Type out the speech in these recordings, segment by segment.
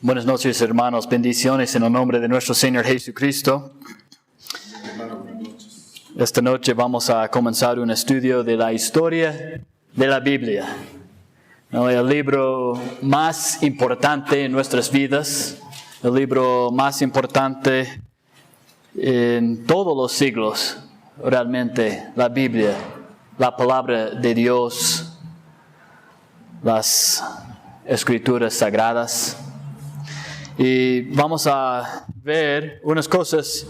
Buenas noches, hermanos. Bendiciones en el nombre de nuestro Señor Jesucristo. Esta noche vamos a comenzar un estudio de la historia de la Biblia, ¿no? El libro más importante en nuestras vidas, el libro más importante en todos los siglos, realmente, la Biblia, la palabra de Dios, las escrituras sagradas. Y vamos a ver unas cosas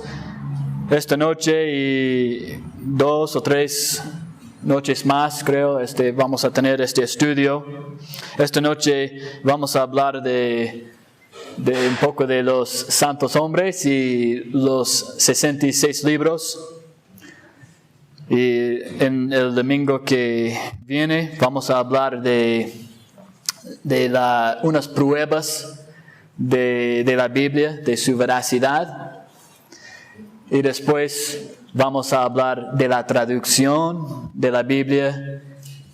esta noche y 2 o 3 noches más, creo, vamos a tener este estudio. Esta noche vamos a hablar de un poco de los santos hombres y los 66 libros. Y en el domingo que viene vamos a hablar de unas pruebas de la Biblia, de su veracidad. Y después vamos a hablar de la traducción de la Biblia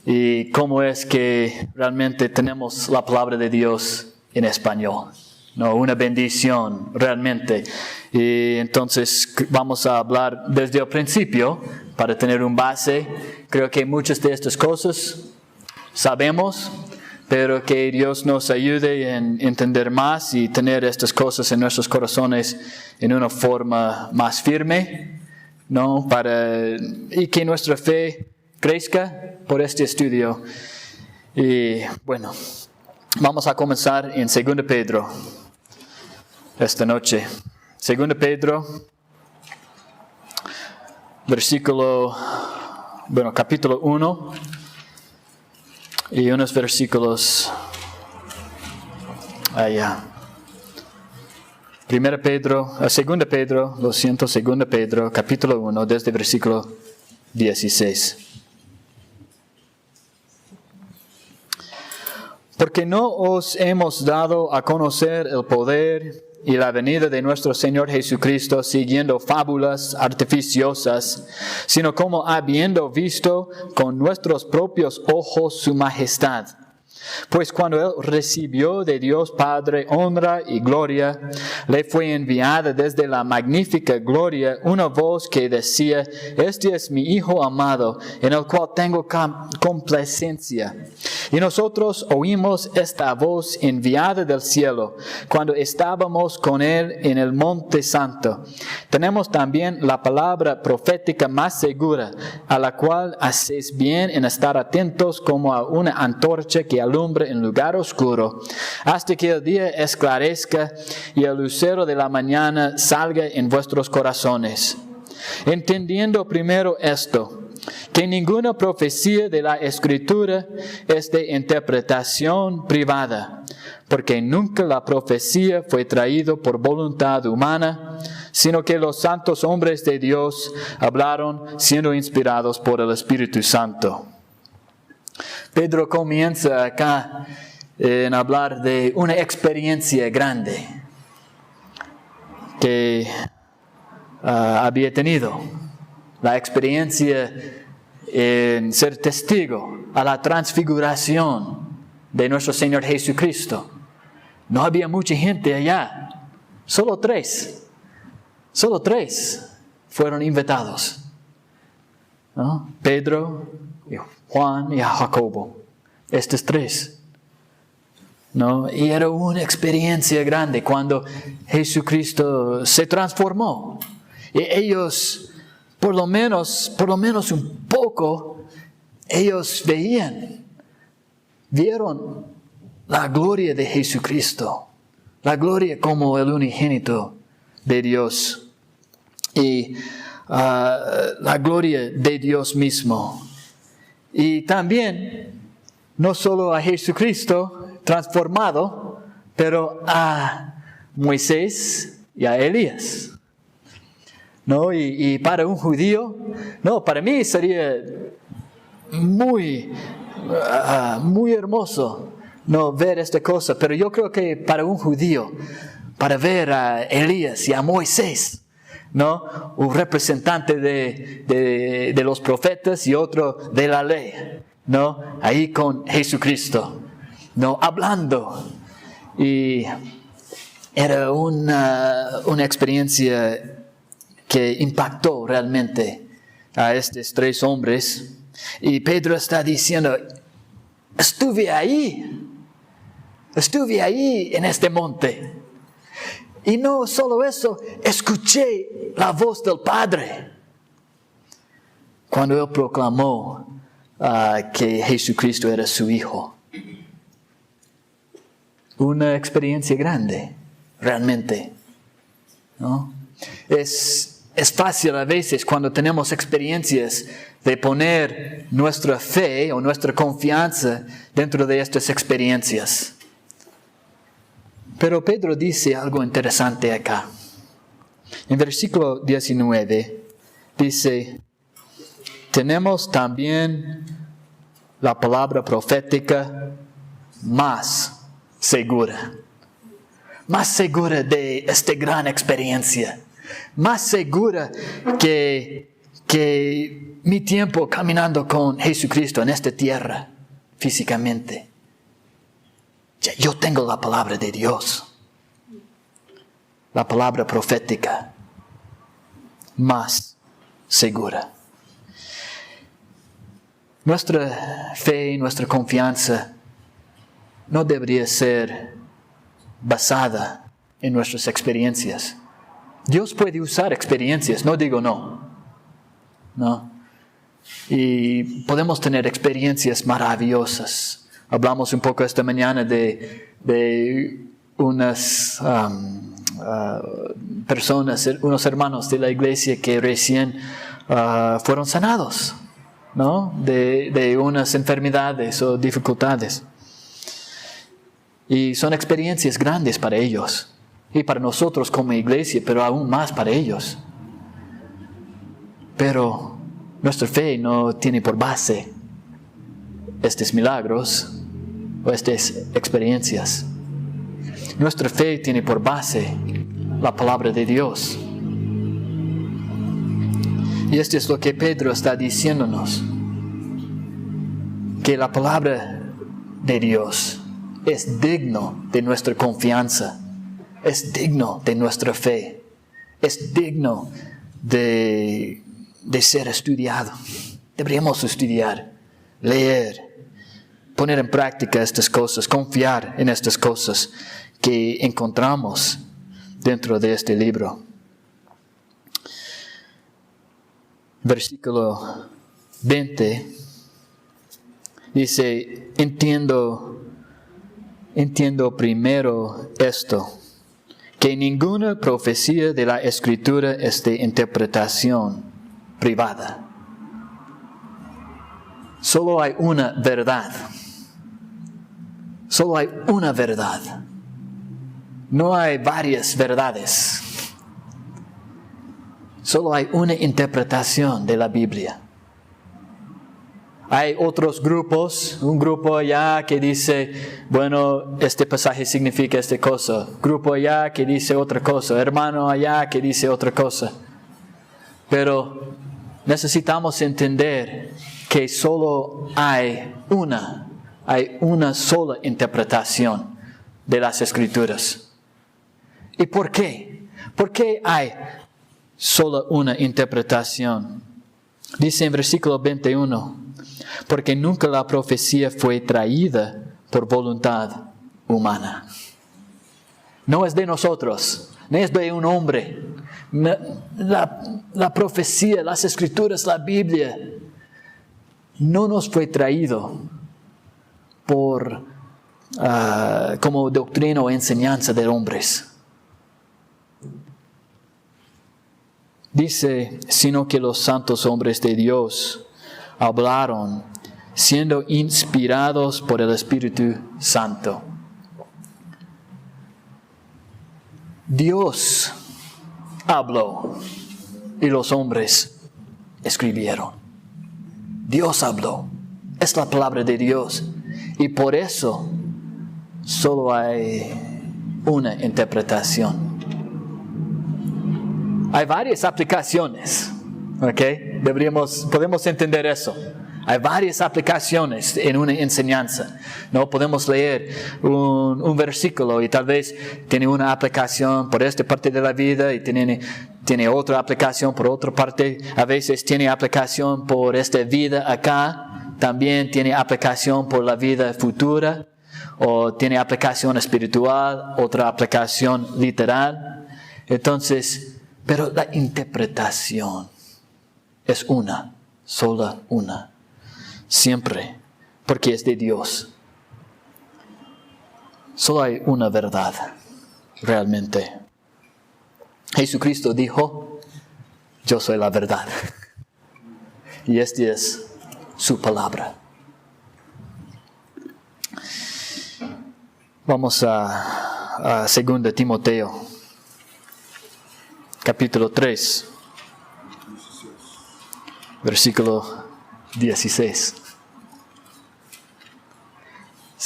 y cómo es que realmente tenemos la palabra de Dios en español. No, una bendición realmente. Y entonces vamos a hablar desde el principio para tener un base. Creo que muchas de estas cosas sabemos, pero que Dios nos ayude en entender más y tener estas cosas en nuestros corazones en una forma más firme, ¿no? Y que nuestra fe crezca por este estudio. Y bueno, vamos a comenzar en 2 Pedro esta noche. 2 Pedro, capítulo 1. Y unos versículos allá. 2 Pedro, capítulo 1, desde versículo 16. Porque no os hemos dado a conocer el poder y la venida de nuestro Señor Jesucristo siguiendo fábulas artificiosas, sino como habiendo visto con nuestros propios ojos su majestad. Pues cuando Él recibió de Dios Padre honra y gloria, le fue enviada desde la magnífica gloria una voz que decía: Este es mi Hijo amado, en el cual tengo complacencia. Y nosotros oímos esta voz enviada del cielo, cuando estábamos con Él en el Monte Santo. Tenemos también la palabra profética más segura, a la cual hacéis bien en estar atentos como a una antorcha que alumbra en lugar oscuro, hasta que el día esclarezca y el lucero de la mañana salga en vuestros corazones. Entendiendo primero esto, que ninguna profecía de la Escritura es de interpretación privada, porque nunca la profecía fue traída por voluntad humana, sino que los santos hombres de Dios hablaron siendo inspirados por el Espíritu Santo. Pedro comienza acá en hablar de una experiencia grande que había tenido. La experiencia en ser testigo a la transfiguración de nuestro Señor Jesucristo. No había mucha gente allá, solo 3 fueron invitados, ¿no? Pedro, y Juan y Jacobo, estos 3, ¿no? Y era una experiencia grande cuando Jesucristo se transformó. Y ellos, por lo menos un poco, ellos vieron la gloria de Jesucristo, la gloria como el unigénito de Dios y la gloria de Dios mismo. Y también, no solo a Jesucristo transformado, pero a Moisés y a Elías. ¿No? Y para un judío, no, para mí sería muy hermoso, no, ver esta cosa. Pero yo creo que para un judío, para ver a Elías y a Moisés, ¿no? Un representante de los profetas y otro de la ley, ¿no? Ahí con Jesucristo, ¿no? Hablando. Y era una experiencia que impactó realmente a estos 3 hombres. Y Pedro está diciendo, estuve ahí en este monte. Y no solo eso, escuché la voz del Padre cuando Él proclamó que Jesucristo era su Hijo. Una experiencia grande, realmente, ¿no? Es fácil a veces cuando tenemos experiencias de poner nuestra fe o nuestra confianza dentro de estas experiencias. Pero Pedro dice algo interesante acá. En versículo 19 dice, tenemos también la palabra profética más segura de esta gran experiencia, más segura que mi tiempo caminando con Jesucristo en esta tierra físicamente. Yo tengo la palabra de Dios, la palabra profética más segura. Nuestra fe y nuestra confianza no debería ser basada en nuestras experiencias. Dios puede usar experiencias, no digo no. Y podemos tener experiencias maravillosas. Hablamos un poco esta mañana de unas personas, unos hermanos de la iglesia que recién fueron sanados, ¿no? De unas enfermedades o dificultades. Y son experiencias grandes para ellos y para nosotros como iglesia, pero aún más para ellos. Pero nuestra fe no tiene por base estos milagros o estas experiencias. Nuestra fe tiene por base la palabra de Dios. Y esto es lo que Pedro está diciéndonos, que la palabra de Dios es digno de nuestra confianza, es digno de nuestra fe, es digno de ser estudiado. Deberíamos estudiar, leer, poner en práctica estas cosas, confiar en estas cosas que encontramos dentro de este libro. Versículo 20 dice, entiendo primero esto, que ninguna profecía de la Escritura es de interpretación privada. Solo hay una verdad. Solo hay una verdad. No hay varias verdades. Solo hay una interpretación de la Biblia. Hay otros grupos, un grupo allá que dice, bueno, este pasaje significa esta cosa. Grupo allá que dice otra cosa. Hermano allá que dice otra cosa. Pero necesitamos entender que solo hay una sola interpretación de las Escrituras. ¿Y por qué? ¿Por qué hay solo una interpretación? Dice en versículo 21, porque nunca la profecía fue traída por voluntad humana. No es de nosotros, no es de un hombre. La profecía, las Escrituras, la Biblia, no nos fue traído como doctrina o enseñanza de hombres. Dice, sino que los santos hombres de Dios hablaron, siendo inspirados por el Espíritu Santo. Dios habló y los hombres escribieron. Dios habló. Es la palabra de Dios. Y por eso solo hay una interpretación. Hay varias aplicaciones. ¿Ok? Podemos entender eso. Hay varias aplicaciones en una enseñanza. No podemos leer un versículo y tal vez tiene una aplicación por esta parte de la vida y tiene otra aplicación por otra parte. A veces tiene aplicación por esta vida acá. También tiene aplicación por la vida futura. O tiene aplicación espiritual, otra aplicación literal. Entonces, pero la interpretación es una, sola una. Siempre, porque es de Dios. Solo hay una verdad, realmente. Jesucristo dijo, yo soy la verdad. Y esta es su palabra. Vamos a 2 Timoteo, capítulo 3, versículo 16.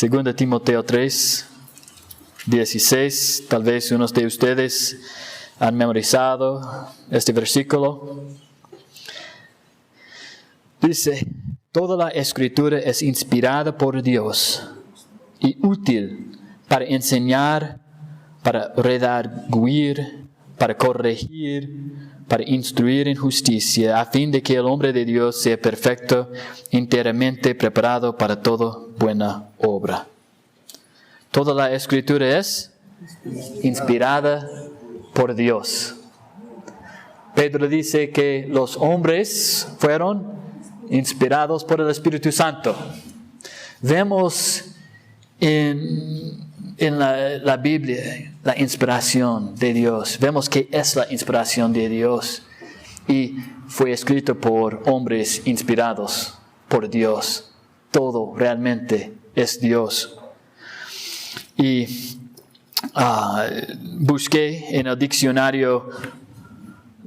2 Timoteo 3, 16. Tal vez unos de ustedes han memorizado este versículo. Dice, toda la Escritura es inspirada por Dios y útil para enseñar, para redarguir, para corregir, para instruir en justicia, a fin de que el hombre de Dios sea perfecto, enteramente preparado para toda buena obra. Toda la Escritura es inspirada por Dios. Pedro dice que los hombres fueron inspirados por el Espíritu Santo. Vemos en la Biblia la inspiración de Dios. Vemos que es la inspiración de Dios y fue escrito por hombres inspirados por Dios. Todo realmente es Dios. Y busqué en el diccionario.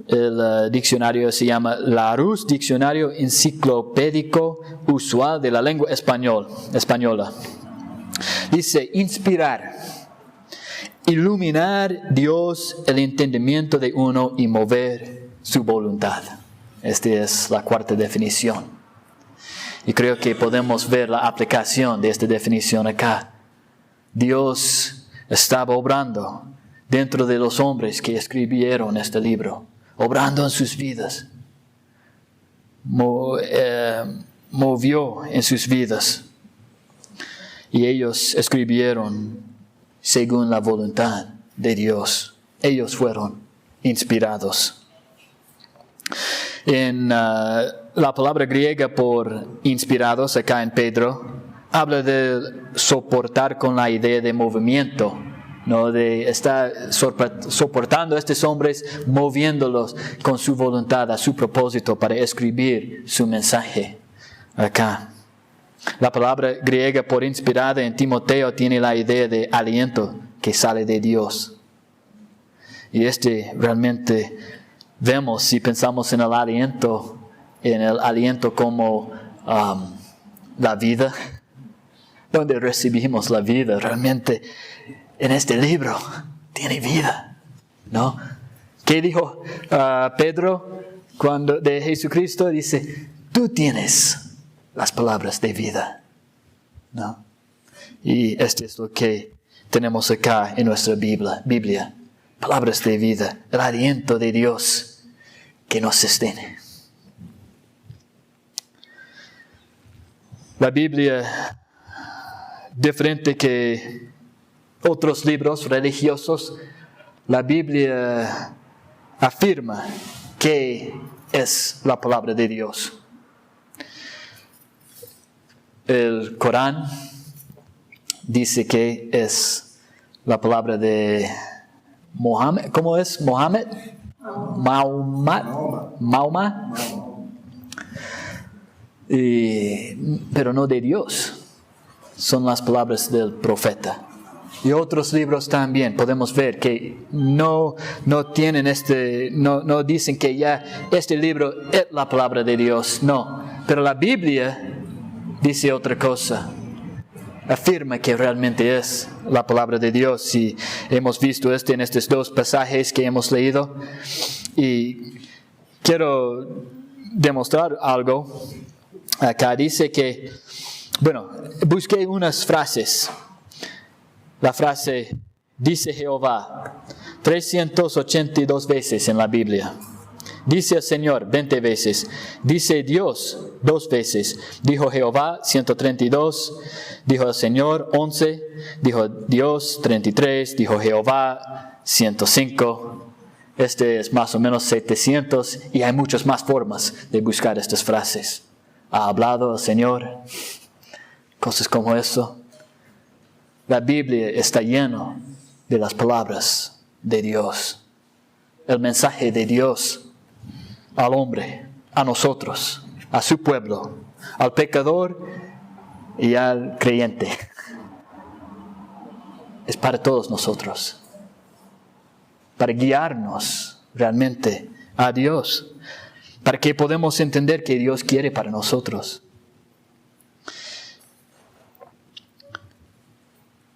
El diccionario se llama Larousse, Diccionario Enciclopédico Usual de la Lengua Española. Dice, inspirar, iluminar Dios el entendimiento de uno y mover su voluntad. Esta es la cuarta definición. Y creo que podemos ver la aplicación de esta definición acá. Dios estaba obrando dentro de los hombres que escribieron este libro, obrando en sus vidas. Movió en sus vidas. Y ellos escribieron según la voluntad de Dios. Ellos fueron inspirados. En la palabra griega por inspirados, acá en Pedro, habla de soportar con la idea de movimiento, ¿no? De estar soportando a estos hombres, moviéndolos con su voluntad a su propósito para escribir su mensaje acá. La palabra griega por inspirada en Timoteo tiene la idea de aliento que sale de Dios. Y realmente vemos, si pensamos en el aliento como la vida, donde recibimos la vida, realmente en este libro tiene vida, ¿no? ¿Qué dijo Pedro cuando de Jesucristo? Dice, tú tienes las palabras de vida, ¿no? Y esto es lo que tenemos acá en nuestra Biblia. Palabras de vida, el aliento de Dios que nos sostiene. La Biblia, diferente que otros libros religiosos, la Biblia afirma que es la palabra de Dios. El Corán dice que es la palabra de Mohammed. ¿Cómo es? Mohammed. Mahoma. Pero no de Dios. Son las palabras del profeta. Y otros libros también podemos ver que no tienen no dicen que ya este libro es la palabra de Dios. No. Pero la Biblia dice otra cosa. Afirma que realmente es la palabra de Dios. Y hemos visto en estos dos pasajes que hemos leído. Y quiero demostrar algo acá dice que, bueno, busqué unas frases. La frase, dice Jehová, 382 veces en la Biblia. Dice el Señor 20 veces. Dice Dios 2 veces. Dijo Jehová 132. Dijo el Señor 11. Dijo Dios 33. Dijo Jehová 105. Este es más o menos 700. Y hay muchas más formas de buscar estas frases. ¿Ha hablado el Señor? Cosas como eso. La Biblia está llena de las palabras de Dios. El mensaje de Dios al hombre, a nosotros, a su pueblo, al pecador y al creyente. Es para todos nosotros, para guiarnos realmente a Dios, para que podamos entender que Dios quiere para nosotros.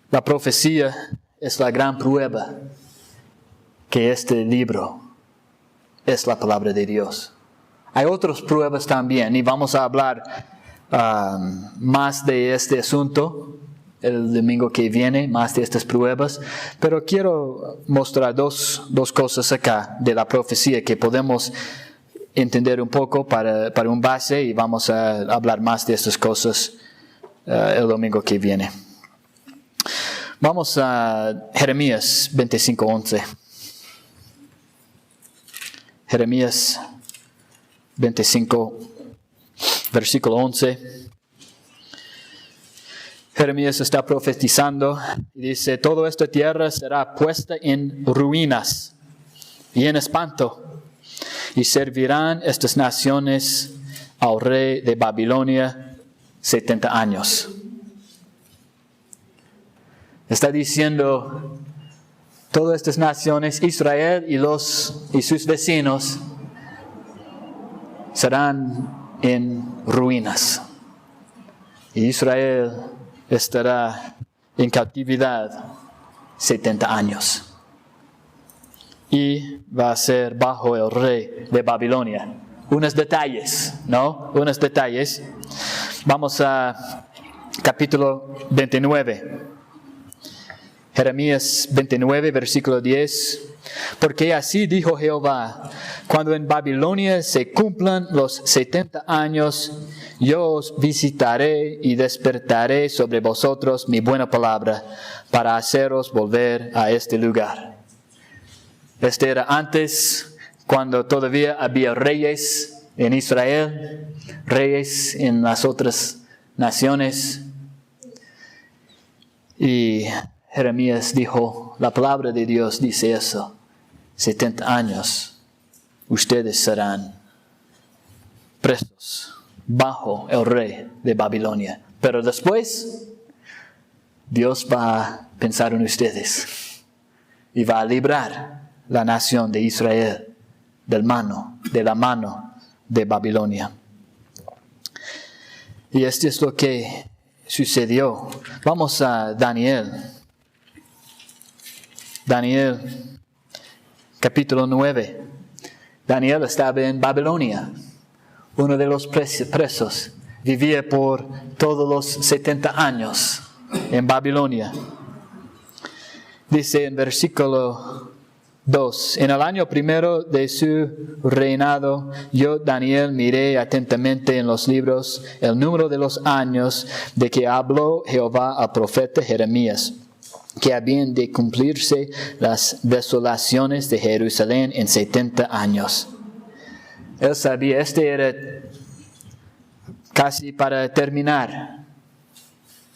La profecía es la gran prueba que este libro es la palabra de Dios. Hay otras pruebas también y vamos a hablar más de este asunto el domingo que viene, más de estas pruebas, pero quiero mostrar dos cosas acá de la profecía que podemos entender un poco para un base y vamos a hablar más de estas cosas el domingo que viene. Vamos a Jeremías 25:11. Jeremías 25, versículo 11. Jeremías está profetizando y dice, toda esta tierra será puesta en ruinas y en espanto, y servirán estas naciones al rey de Babilonia 70 años. Está diciendo, todas estas naciones, Israel y sus vecinos, serán en ruinas. Y Israel estará en cautividad 70 años. Y va a ser bajo el rey de Babilonia. Unos detalles, ¿no? Unos detalles. Vamos a capítulo 29. Jeremías 29, versículo 10. Porque así dijo Jehová, cuando en Babilonia se cumplan los 70 años, yo os visitaré y despertaré sobre vosotros mi buena palabra, para haceros volver a este lugar. Este era antes, cuando todavía había reyes en Israel, reyes en las otras naciones. Y Jeremías dijo, la palabra de Dios dice eso, 70 años ustedes serán presos bajo el rey de Babilonia. Pero después, Dios va a pensar en ustedes y va a librar la nación de Israel de la mano de Babilonia. Y esto es lo que sucedió. Vamos a Daniel. Daniel, capítulo 9. Daniel estaba en Babilonia. Uno de los presos vivía por todos los 70 años en Babilonia. Dice en versículo 2, en el año primero de su reinado, yo, Daniel, miré atentamente en los libros el número de los años de que habló Jehová al profeta Jeremías, que habían de cumplirse las desolaciones de Jerusalén en 70 años. Él sabía, este era casi para terminar,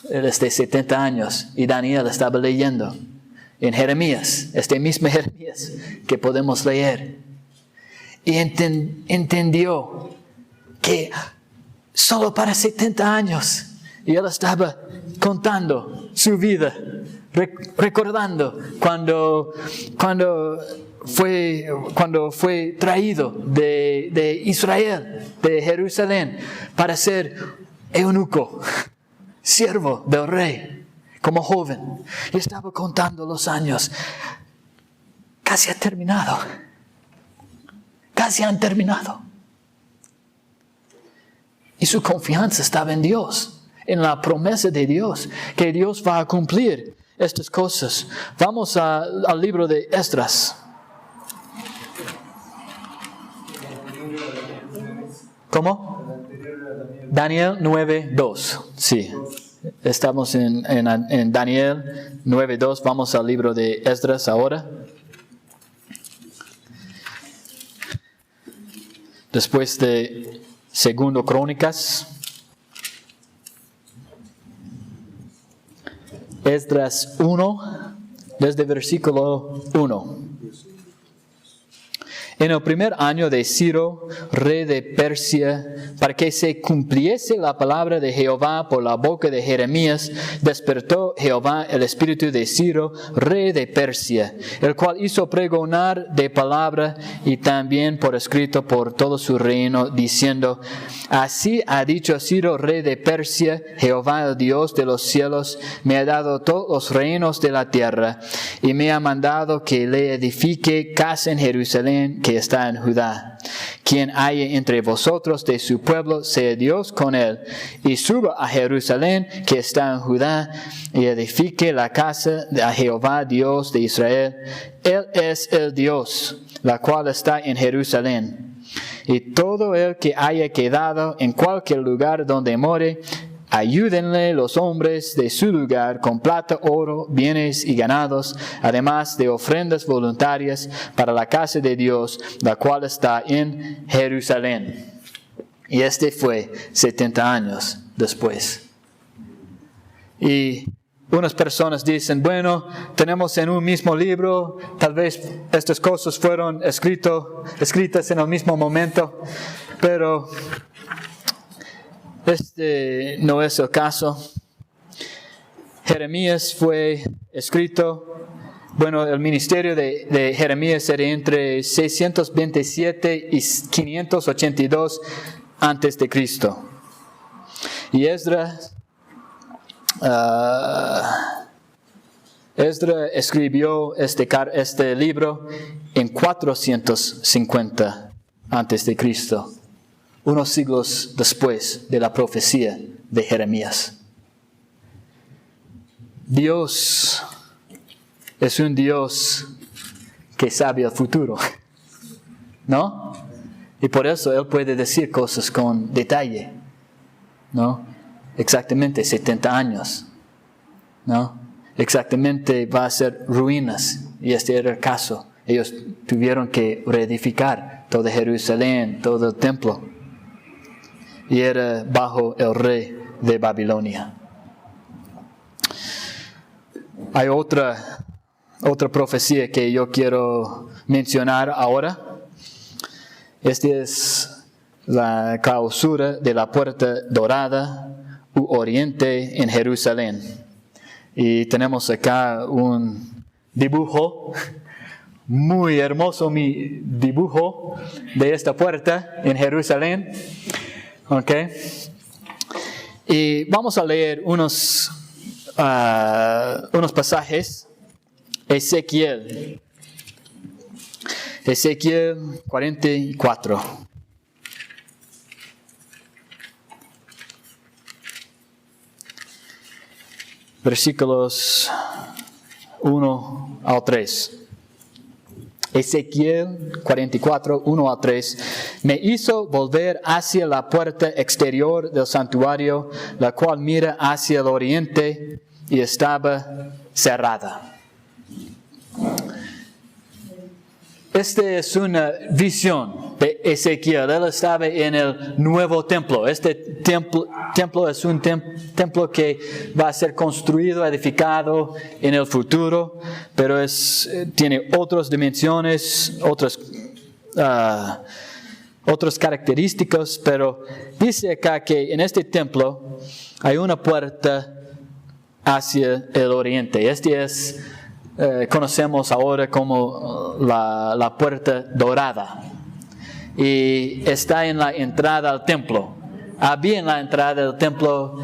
este 70 años, y Daniel estaba leyendo en Jeremías, este mismo Jeremías que podemos leer, y entendió que solo para 70 años, y él estaba contando su vida, recordando cuando fue traído de Israel, de Jerusalén, para ser eunuco, siervo del rey, como joven. Y estaba contando los años. Casi ha terminado. Casi han terminado. Y su confianza estaba en Dios, en la promesa de Dios, que Dios va a cumplir estas cosas. Vamos al libro de Esdras. ¿Cómo? Daniel 9:2. Sí, estamos en Daniel 9:2. Vamos al libro de Esdras ahora. Después de Segundo Crónicas. Esdras 1, desde versículo 1. En el primer año de Ciro, rey de Persia, para que se cumpliese la palabra de Jehová por la boca de Jeremías, despertó Jehová el espíritu de Ciro, rey de Persia, el cual hizo pregonar de palabra y también por escrito por todo su reino, diciendo: Así ha dicho Ciro, rey de Persia: Jehová, el Dios de los cielos, me ha dado todos los reinos de la tierra, y me ha mandado que le edifique casa en Jerusalén, que está en Judá. Quien haya entre vosotros de su pueblo, sea Dios con él, y suba a Jerusalén, que está en Judá, y edifique la casa de Jehová, Dios de Israel. Él es el Dios, la cual está en Jerusalén. Y todo el que haya quedado en cualquier lugar donde more, ayúdenle los hombres de su lugar con plata, oro, bienes y ganados, además de ofrendas voluntarias para la casa de Dios, la cual está en Jerusalén. Y este fue 70 años después. Y unas personas dicen: bueno, tenemos en un mismo libro, tal vez estas cosas fueron escritas en el mismo momento, pero este no es el caso. Jeremías fue escrito, bueno, el ministerio de Jeremías era entre 627 y 582 antes de Cristo. Y Esdras escribió este libro en 450 antes de Cristo, unos siglos después de la profecía de Jeremías. Dios es un Dios que sabe el futuro, ¿no? Y por eso Él puede decir cosas con detalle, ¿no? Exactamente 70 años, ¿no? Exactamente va a ser ruinas, y este era el caso. Ellos tuvieron que reedificar todo Jerusalén, todo el templo, y era bajo el rey de Babilonia. Hay otra profecía que yo quiero mencionar ahora. Esta es la clausura de la puerta dorada u oriente en Jerusalén. Y tenemos acá un dibujo, muy hermoso mi dibujo de esta puerta en Jerusalén. Okay. Y vamos a leer unos pasajes. Ezequiel 44. Versículos 1 al 3. Ezequiel 44, 1 a 3. Me hizo volver hacia la puerta exterior del santuario, la cual mira hacia el oriente, y estaba cerrada. Esta es una visión de Ezequiel. Él estaba en el nuevo templo. Este templo es un templo que va a ser construido, edificado en el futuro, pero tiene otras dimensiones, otras características. Pero dice acá que en este templo hay una puerta hacia el oriente. Este es conocemos ahora como la puerta dorada, y está en la entrada al templo. Había en la entrada del templo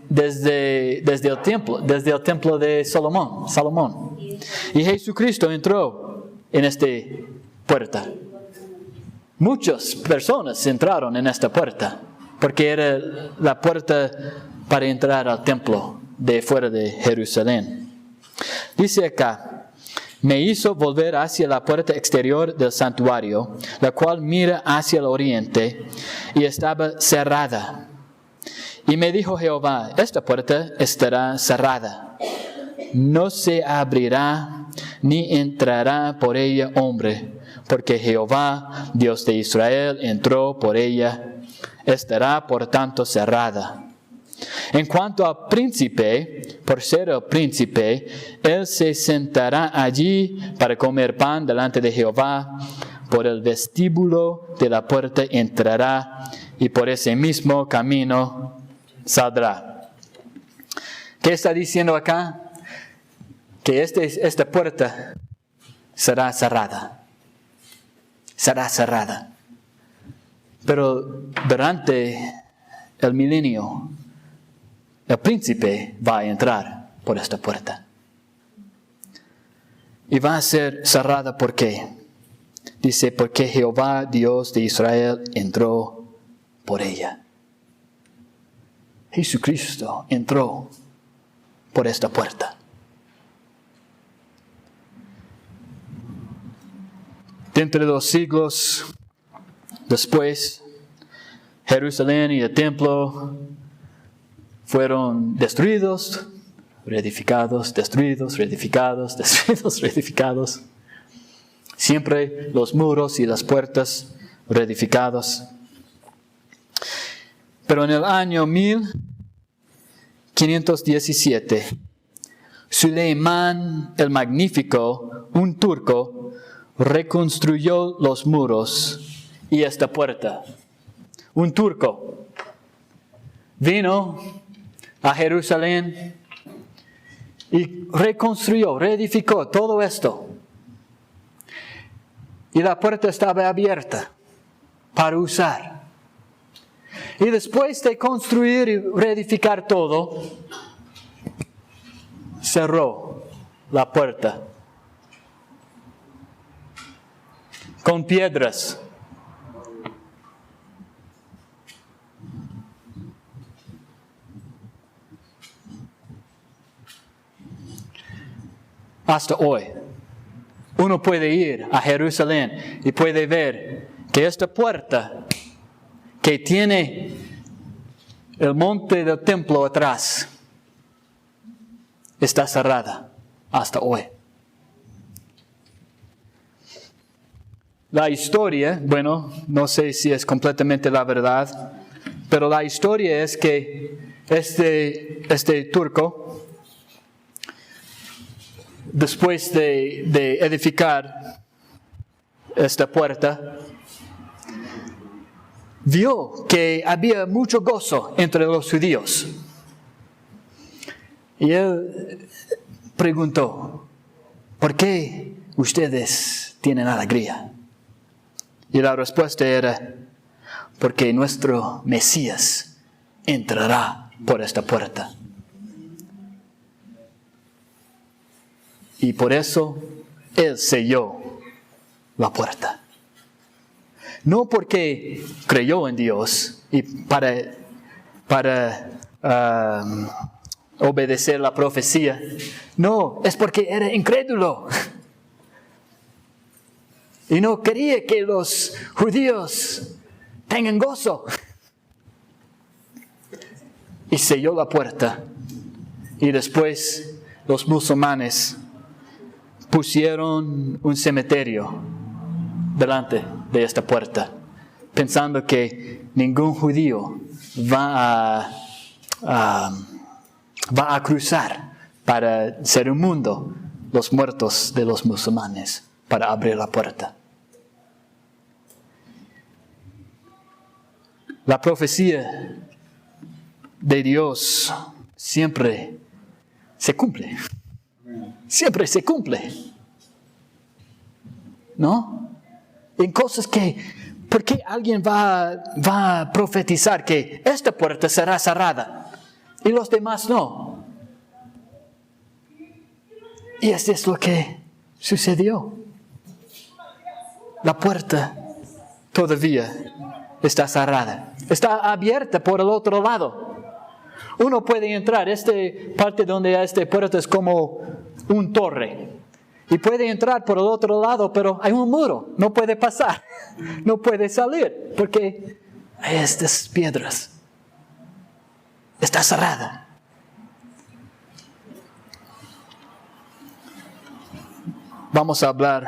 desde el templo de Salomón. Y Jesucristo entró en esta puerta. Muchas personas entraron en esta puerta, porque era la puerta para entrar al templo de fuera de Jerusalén. Dice acá, me hizo volver hacia la puerta exterior del santuario, la cual mira hacia el oriente, y estaba cerrada. Y me dijo Jehová, esta puerta estará cerrada, no se abrirá ni entrará por ella hombre, porque Jehová, Dios de Israel, entró por ella, estará por tanto cerrada. En cuanto al príncipe, por ser el príncipe, él se sentará allí para comer pan delante de Jehová, por el vestíbulo de la puerta entrará, y por ese mismo camino saldrá. ¿Qué está diciendo acá? Que esta puerta será cerrada. Será cerrada. Pero durante el milenio, el príncipe va a entrar por esta puerta. Y va a ser cerrada ¿por qué? Dice, porque Jehová, Dios de Israel, entró por ella. Jesucristo entró por esta puerta. Dentro de los siglos después, Jerusalén y el templo fueron destruidos, reedificados, destruidos, reedificados, destruidos, reedificados. Siempre los muros y las puertas reedificados. Pero en el año 1517, Suleimán el Magnífico, un turco, reconstruyó los muros y esta puerta. Un turco vino a Jerusalén y reconstruyó, reedificó todo esto. Y la puerta estaba abierta para usar. Y después de construir y reedificar todo, cerró la puerta con piedras. Hasta hoy, uno puede ir a Jerusalén y puede ver que esta puerta que tiene el monte del templo atrás está cerrada hasta hoy. La historia, bueno, no sé si es completamente la verdad, pero la historia es que este turco, después de edificar esta puerta, vio que había mucho gozo entre los judíos. Y él preguntó, ¿por qué ustedes tienen alegría? Y la respuesta era, porque nuestro Mesías entrará por esta puerta. Y por eso él selló la puerta. No porque creyó en Dios y para obedecer la profecía. No, es porque era incrédulo. Y no quería que los judíos tengan gozo. Y selló la puerta. Y después los musulmanes pusieron un cementerio delante de esta puerta, pensando que ningún judío va a cruzar para ser un mundo los muertos de los musulmanes para abrir la puerta. La profecía de Dios siempre se cumple. Siempre se cumple. ¿No? En cosas que, ¿por qué alguien va a profetizar que esta puerta será cerrada y los demás no? Y eso es lo que sucedió. La puerta todavía está cerrada. Está abierta por el otro lado. Uno puede entrar. Esta parte donde esta puerta es como un torre. Y puede entrar por el otro lado, pero hay un muro. No puede pasar. No puede salir. Porque hay estas piedras. Está cerrada. Vamos a hablar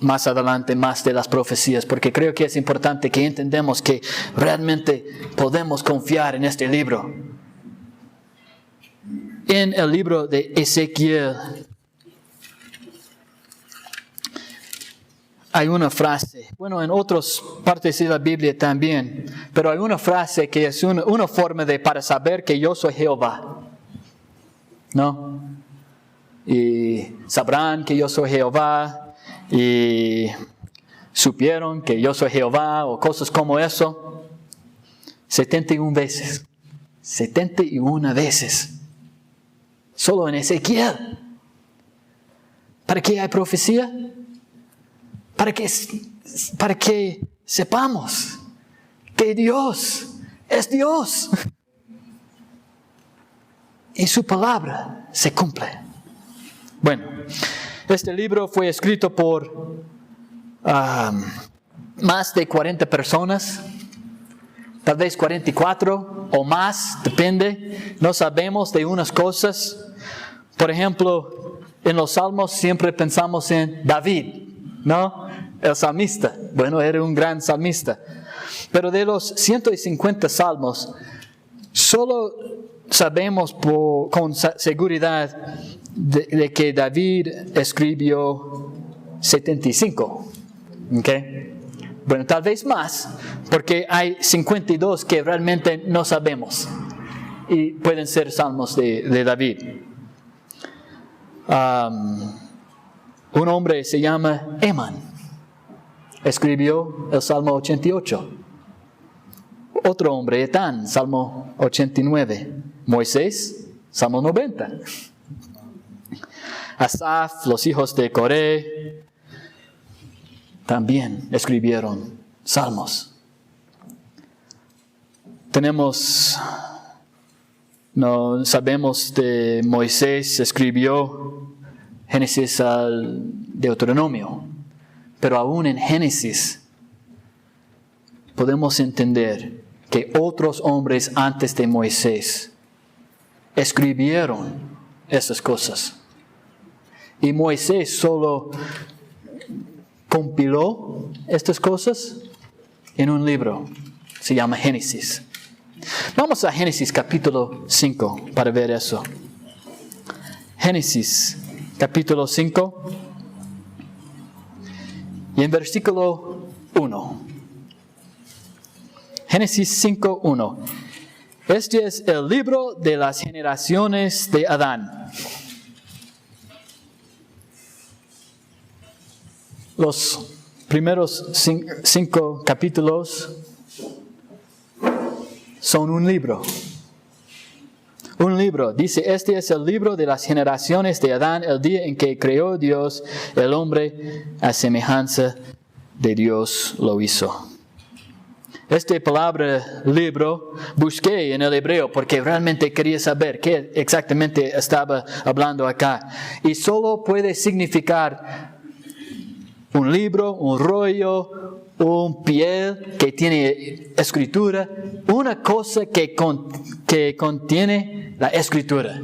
más adelante más de las profecías, porque creo que es importante que entendamos que realmente podemos confiar en este libro. En el libro de Ezequiel hay una frase, bueno, en otras partes de la Biblia también, pero hay una frase que es una forma para saber que yo soy Jehová, ¿no? Y sabrán que yo soy Jehová, y supieron que yo soy Jehová, o cosas como eso. 71 veces. 71 veces. Solo en Ezequiel. ¿Para qué hay profecía? Para que sepamos que Dios es Dios. Y su palabra se cumple. Bueno, este libro fue escrito por más de 40 personas, tal vez 44 o más, depende. No sabemos de unas cosas. Por ejemplo, en los salmos siempre pensamos en David, ¿no? El salmista. Bueno, era un gran salmista. Pero de los 150 salmos, solo sabemos con seguridad de que David escribió 75. ¿Okay? Bueno, tal vez más, porque hay 52 que realmente no sabemos. Y pueden ser salmos de David. Un hombre se llama Emán. Escribió el Salmo 88. Otro hombre, Etán, Salmo 89. Moisés, Salmo 90. Asaf, los hijos de Coré, también escribieron salmos. No sabemos de Moisés, escribió Génesis al Deuteronomio, pero aún en Génesis podemos entender que otros hombres antes de Moisés escribieron esas cosas. Y Moisés solo compiló estas cosas en un libro. Se llama Génesis. Vamos a Génesis capítulo 5 para ver eso. Génesis capítulo 5 y en versículo 1. Génesis 5, 1. Este es el libro de las generaciones de Adán. Los primeros 5 capítulos son un libro. Un libro. Dice, este es el libro de las generaciones de Adán, el día en que creó Dios el hombre, a semejanza de Dios lo hizo. Esta palabra libro busqué en el hebreo porque realmente quería saber qué exactamente estaba hablando acá. Y solo puede significar un libro, un rollo, un piel que tiene escritura, una cosa que contiene la escritura.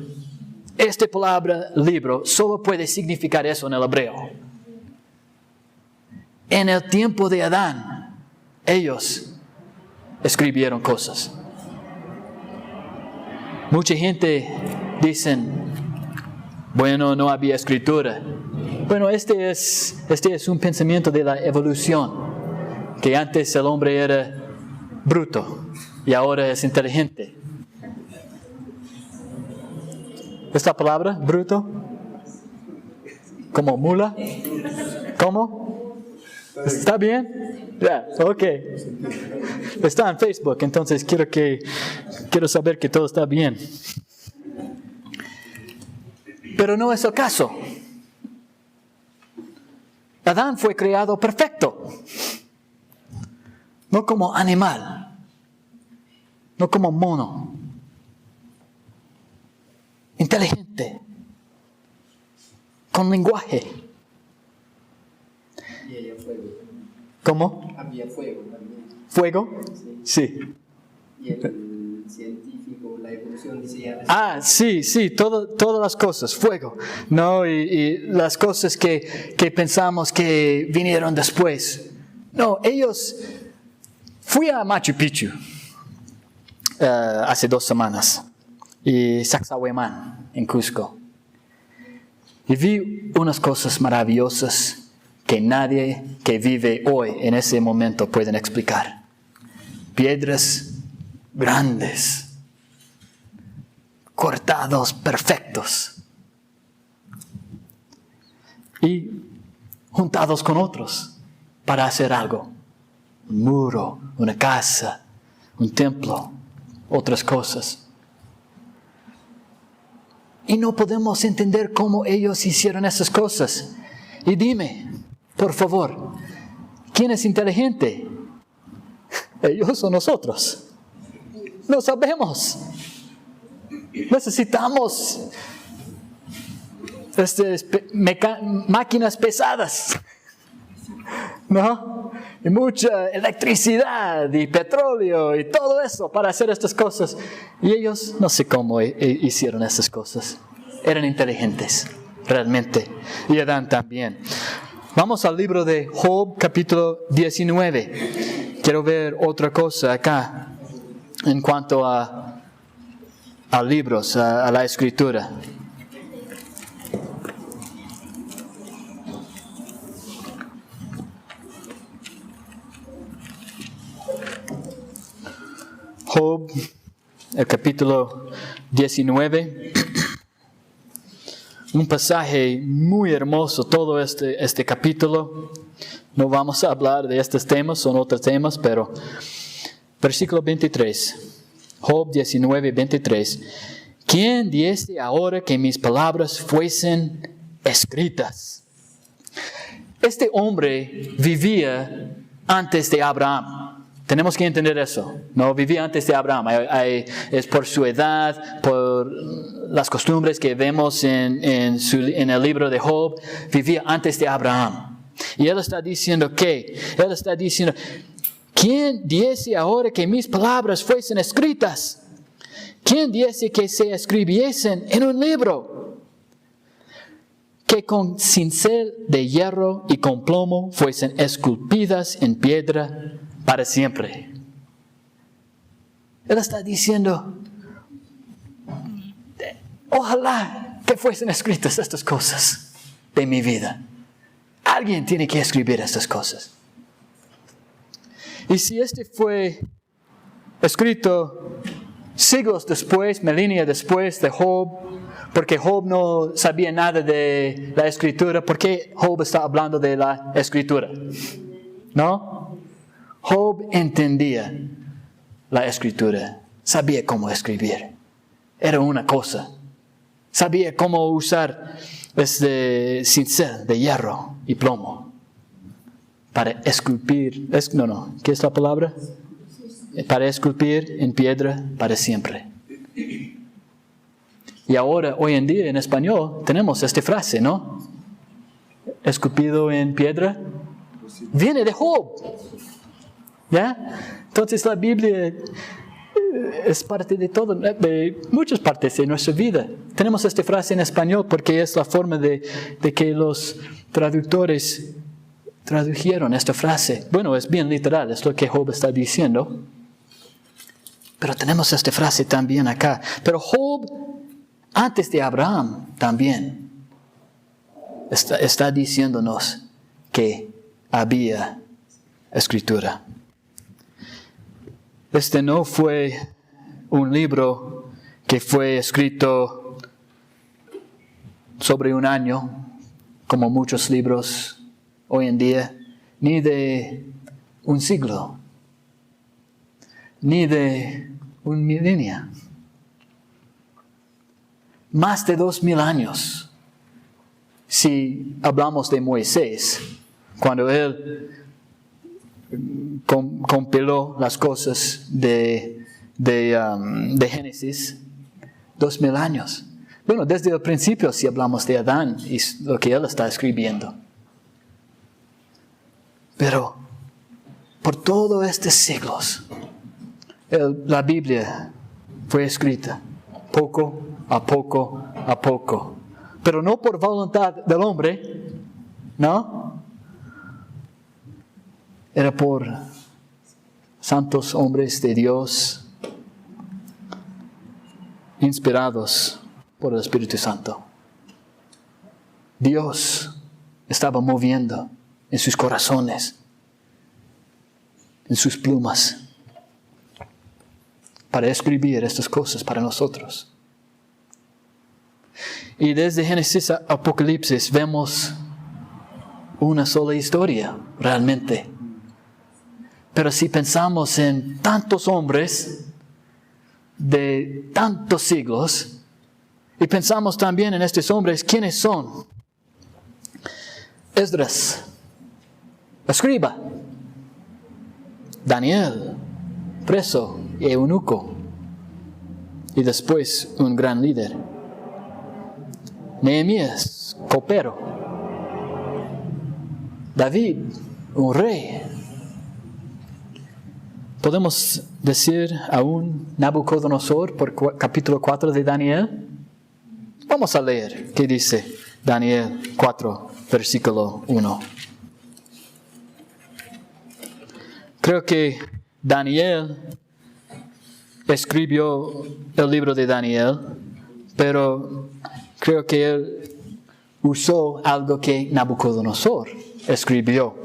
Esta palabra libro solo puede significar eso en el hebreo. En el tiempo de Adán, ellos escribieron cosas. Mucha gente dice, bueno, no había escritura. Bueno, este es un pensamiento de la evolución, que antes el hombre era bruto y ahora es inteligente. ¿Esta palabra, bruto? ¿Como mula? ¿Cómo? ¿Está bien? Ya, ok. Está en Facebook, entonces quiero saber que todo está bien. Pero no es el caso. Adán fue creado perfecto. no como animal, no como mono. Inteligente, con lenguaje. Y había fuego. ¿Cómo? Había fuego también. ¿Fuego? Sí. Y el científico, la evolución dice ya... Ah, sí, todas las cosas, fuego, ¿no? Y las cosas que pensamos que vinieron después. No, fui a Machu Picchu hace 2 semanas y Sacsayhuamán en Cusco. Y vi unas cosas maravillosas que nadie que vive hoy en ese momento puede explicar. Piedras grandes, cortados perfectos y juntados con otros para hacer algo. Un muro, una casa, un templo, otras cosas. Y no podemos entender cómo ellos hicieron esas cosas. Y dime, por favor, ¿quién es inteligente? ¿Ellos o nosotros? No sabemos. Necesitamos máquinas pesadas, ¿no? Y mucha electricidad y petróleo y todo eso para hacer estas cosas. Y ellos no sé cómo hicieron esas cosas. Eran inteligentes, realmente. Y Adán también. Vamos al libro de Job, capítulo 19. Quiero ver otra cosa acá en cuanto a libros, a la escritura. Job, el capítulo 19. Un pasaje muy hermoso, todo este capítulo. No vamos a hablar de estos temas, son otros temas, pero versículo 23. Job 19, 23. ¿Quién diese ahora que mis palabras fuesen escritas? Este hombre vivía antes de Abraham. Tenemos que entender eso. No vivía antes de Abraham. Es por su edad, por las costumbres que vemos en el libro de Job. Vivía antes de Abraham. Y él está diciendo ¿qué? Él está diciendo, ¿quién diese ahora que mis palabras fuesen escritas? ¿Quién diese que se escribiesen en un libro? Que con cincel de hierro y con plomo fuesen esculpidas en piedra para siempre. Él está diciendo, ojalá que fuesen escritas estas cosas de mi vida. Alguien tiene que escribir estas cosas. Y si este fue escrito siglos después, milenios después de Job, porque Job no sabía nada de la escritura, ¿por qué Job está hablando de la escritura? ¿No? Job entendía la escritura, sabía cómo escribir. Era una cosa. Sabía cómo usar cincel de hierro y plomo para esculpir. ¿Qué es la palabra? Para esculpir en piedra para siempre. Y ahora, hoy en día, en español, tenemos esta frase, ¿no? Esculpido en piedra. Viene de Job. ¿Ya? Entonces la Biblia es parte de todo, de muchas partes de nuestra vida. Tenemos esta frase en español porque es la forma de que los traductores tradujeron esta frase. Bueno, es bien literal, es lo que Job está diciendo. Pero tenemos esta frase también acá. Pero Job, antes de Abraham, también está diciéndonos que había escritura. Este no fue un libro que fue escrito sobre un año, como muchos libros hoy en día, ni de un siglo, ni de un milenio. Más de 2000 años. Si hablamos de Moisés, cuando él compiló las cosas de Génesis, 2000 años. Bueno, desde el principio si hablamos de Adán y lo que él está escribiendo. Pero por todos estos siglos, la Biblia fue escrita poco a poco a poco. Pero no por voluntad del hombre, ¿no? Era por santos hombres de Dios, inspirados por el Espíritu Santo. Dios estaba moviendo en sus corazones, en sus plumas, para escribir estas cosas para nosotros. Y desde Génesis a Apocalipsis vemos una sola historia, realmente. Pero si pensamos en tantos hombres de tantos siglos, y pensamos también en estos hombres, ¿quiénes son? Esdras, escriba. Daniel, preso y eunuco. Y después un gran líder. Nehemías, copero. David, un rey. Podemos decir aún Nabucodonosor por capítulo 4 de Daniel. Vamos a leer qué dice Daniel 4, versículo 1. Creo que Daniel escribió el libro de Daniel, pero creo que él usó algo que Nabucodonosor escribió.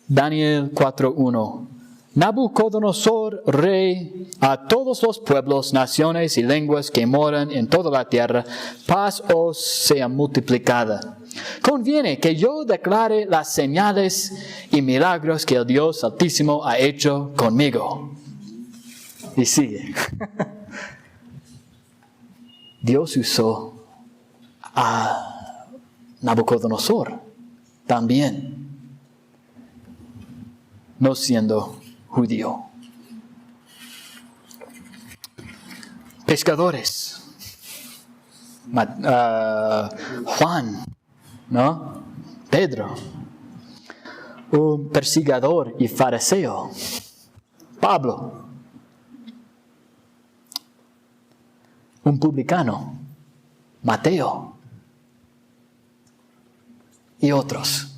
Daniel 4:1. Nabucodonosor, rey, a todos los pueblos, naciones y lenguas que moran en toda la tierra, paz os sea multiplicada. Conviene que yo declare las señales y milagros que el Dios Altísimo ha hecho conmigo. Y sigue. Dios usó a Nabucodonosor también, no siendo judío. Pescadores. Juan, ¿no? Pedro. Un perseguidor y fariseo. Pablo. Un publicano. Mateo. Y otros.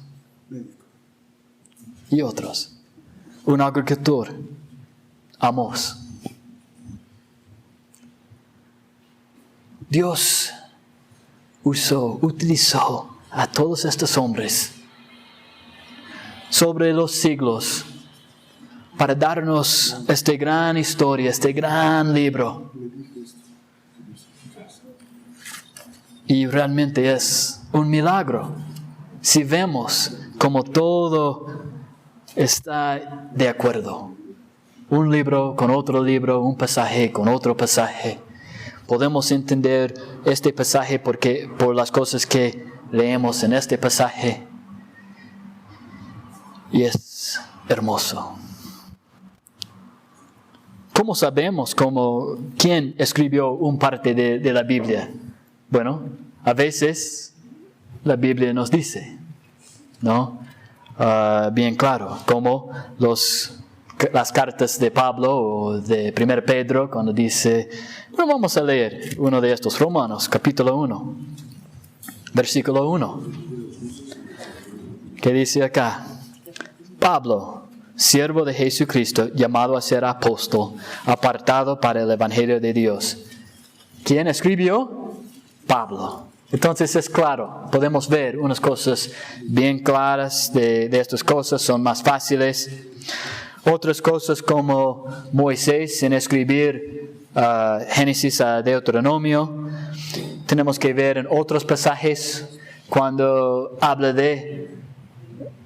Y otros. Un agricultor, Amós. Dios utilizó a todos estos hombres sobre los siglos para darnos esta gran historia, este gran libro. Y realmente es un milagro si vemos como todo está de acuerdo. Un libro con otro libro, un pasaje con otro pasaje. Podemos entender este pasaje por las cosas que leemos en este pasaje. Y es hermoso. ¿Cómo sabemos quién escribió un parte de la Biblia? Bueno, a veces la Biblia nos dice, ¿no? Bien claro, como las cartas de Pablo o de 1 Pedro, cuando dice, bueno, vamos a leer uno de estos, Romanos, capítulo 1, versículo 1, que dice acá, Pablo, siervo de Jesucristo, llamado a ser apóstol, apartado para el Evangelio de Dios. ¿Quién escribió? Pablo. Entonces es claro, podemos ver unas cosas bien claras de estas cosas, son más fáciles. Otras cosas como Moisés en escribir Génesis a Deuteronomio. Tenemos que ver en otros pasajes cuando habla de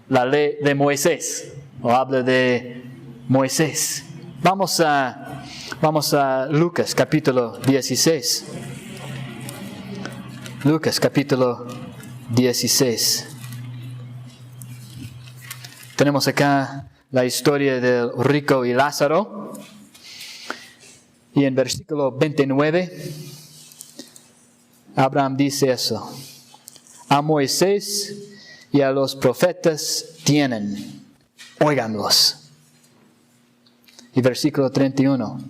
la ley de Moisés o habla de Moisés. Vamos a Lucas capítulo 16. Lucas capítulo 16. Tenemos acá la historia del rico y Lázaro. Y en versículo 29, Abraham dice eso. A Moisés y a los profetas tienen, óiganlos. Y versículo 31.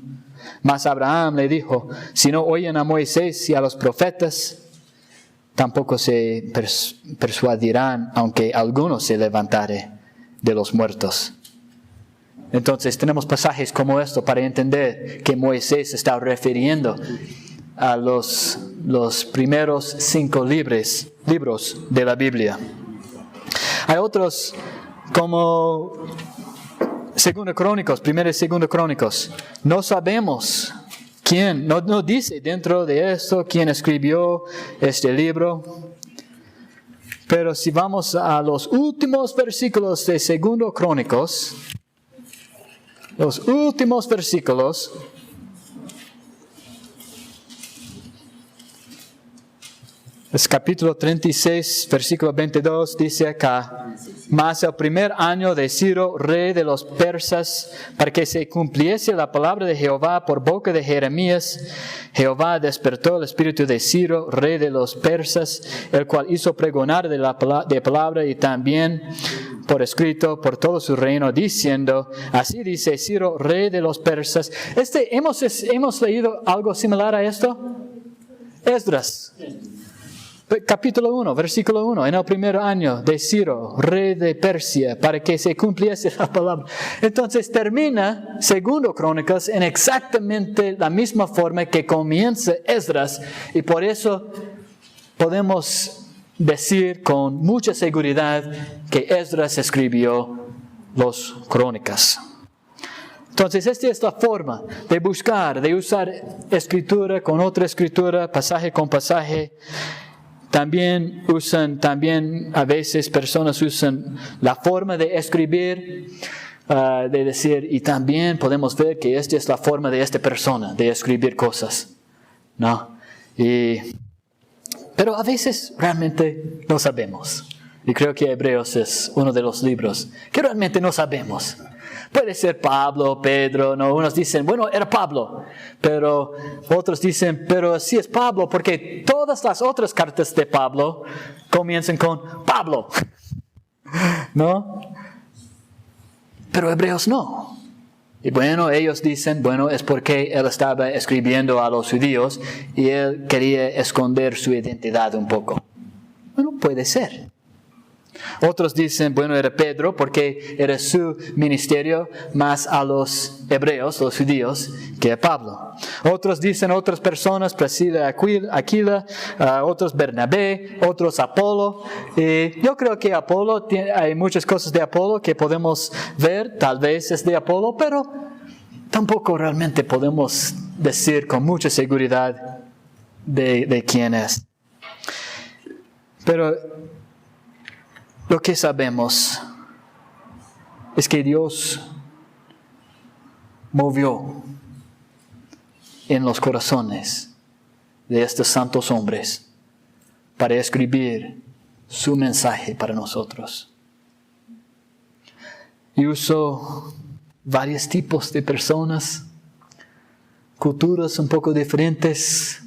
Mas Abraham le dijo, si no oyen a Moisés y a los profetas, tampoco se persuadirán, aunque alguno se levantare de los muertos. Entonces tenemos pasajes como esto para entender que Moisés está refiriendo a los primeros 5 libros de la Biblia. Hay otros como 2 Crónicos, 1 y 2 Crónicos. No sabemos quién, no dice dentro de esto quién escribió este libro. Pero si vamos a los últimos versículos de 2 Crónicos, los últimos versículos, es capítulo 36, versículo 22, dice acá, mas el primer año de Ciro, rey de los persas, para que se cumpliese la palabra de Jehová por boca de Jeremías, Jehová despertó el espíritu de Ciro, rey de los persas, el cual hizo pregonar de palabra y también por escrito por todo su reino, diciendo, así dice Ciro, rey de los persas. ¿Hemos leído algo similar a esto? Esdras. Capítulo 1, versículo 1, en el primer año de Ciro, rey de Persia, para que se cumpliese la palabra. Entonces termina 2 Crónicas en exactamente la misma forma que comienza Esdras, y por eso podemos decir con mucha seguridad que Esdras escribió las Crónicas. Entonces, esta es la forma de buscar, de usar escritura con otra escritura, pasaje con pasaje. También a veces personas usan la forma de escribir, de decir, y también podemos ver que esta es la forma de esta persona de escribir cosas, ¿no? Pero a veces realmente no sabemos. Y creo que Hebreos es uno de los libros que realmente no sabemos. Puede ser Pablo, Pedro, ¿no? Unos dicen, bueno, era Pablo. Pero otros dicen, pero sí es Pablo, porque todas las otras cartas de Pablo comienzan con Pablo, ¿no? Pero Hebreos no. Y bueno, ellos dicen, bueno, es porque él estaba escribiendo a los judíos y él quería esconder su identidad un poco. Bueno, puede ser. Otros dicen, bueno, era Pedro porque era su ministerio más a los hebreos, los judíos, que a Pablo. Otros dicen otras personas, Priscila, Aquila, otros Bernabé, otros Apolo. Yo creo que Apolo, hay muchas cosas de Apolo que podemos ver, tal vez es de Apolo, pero tampoco realmente podemos decir con mucha seguridad de quién es. Pero lo que sabemos es que Dios movió en los corazones de estos santos hombres para escribir su mensaje para nosotros. Y usó varios tipos de personas, culturas un poco diferentes,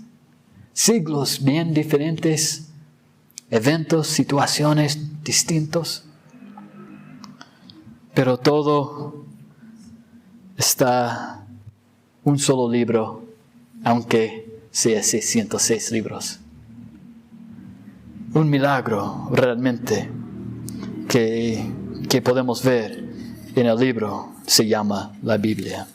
siglos bien diferentes, eventos, situaciones distintos, pero todo está un solo libro, aunque sea 606 libros. Un milagro realmente que podemos ver en el libro se llama la Biblia.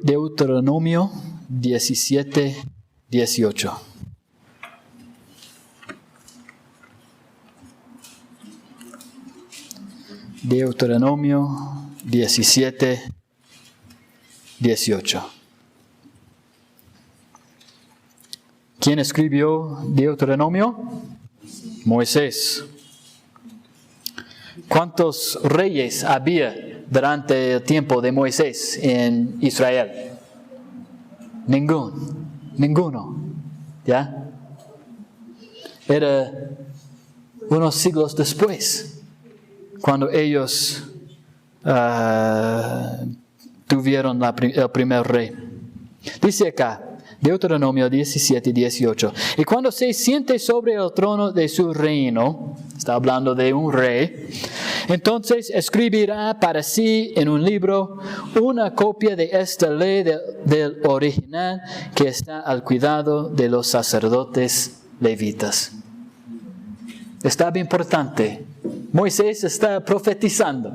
Deuteronomio 17, 18. Deuteronomio 17, 18. ¿Quién escribió Deuteronomio? Moisés. ¿Cuántos reyes había durante el tiempo de Moisés en Israel? Ninguno. ¿Ya? era unos siglos después, cuando ellos tuvieron el primer rey. Dice acá, Deuteronomio 17:18. Y cuando se siente sobre el trono de su reino, está hablando de un rey, entonces escribirá para sí en un libro una copia de esta ley del original que está al cuidado de los sacerdotes levitas. Está bien importante. Moisés está profetizando.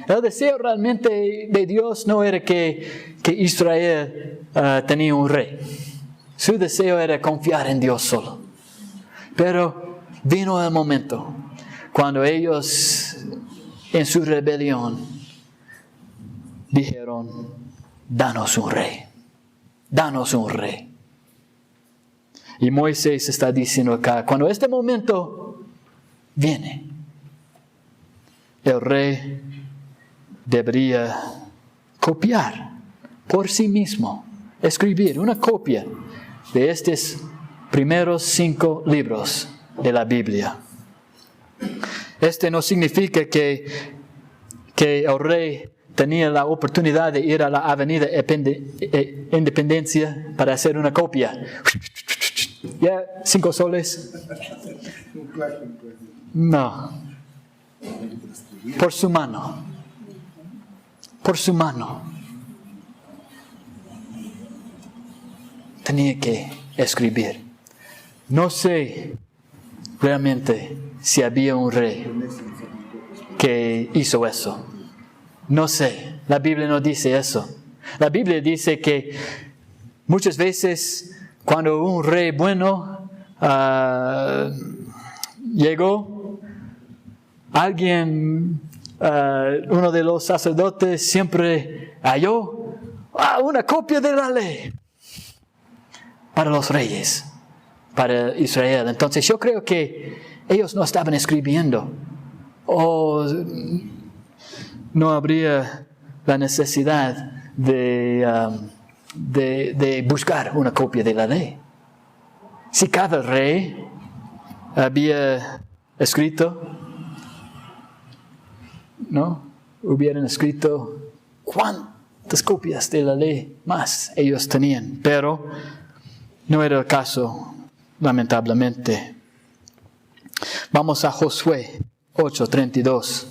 El deseo realmente de Dios no era que Israel tenía un rey. Su deseo era confiar en Dios solo. Pero vino el momento cuando ellos, en su rebelión, dijeron, danos un rey. Danos un rey. Y Moisés está diciendo acá, cuando este momento viene, el rey debería copiar por sí mismo, escribir una copia de estos primeros 5 libros de la Biblia. Este no significa que el rey tenía la oportunidad de ir a la Avenida Independencia para hacer una copia. ¿Ya? 5 soles. No. Por su mano. Por su mano. Tenía que escribir. No sé realmente si había un rey que hizo eso. No sé. La Biblia no dice eso. La Biblia dice que muchas veces cuando un rey bueno llegó, alguien, uno de los sacerdotes siempre halló una copia de la ley para los reyes, para Israel. Entonces yo creo que ellos no estaban escribiendo, o no habría la necesidad de buscar una copia de la ley. Si cada rey había escrito, ¿no? Hubieran escrito cuántas copias de la ley más ellos tenían, pero no era el caso, lamentablemente. Vamos a Josué 8:32.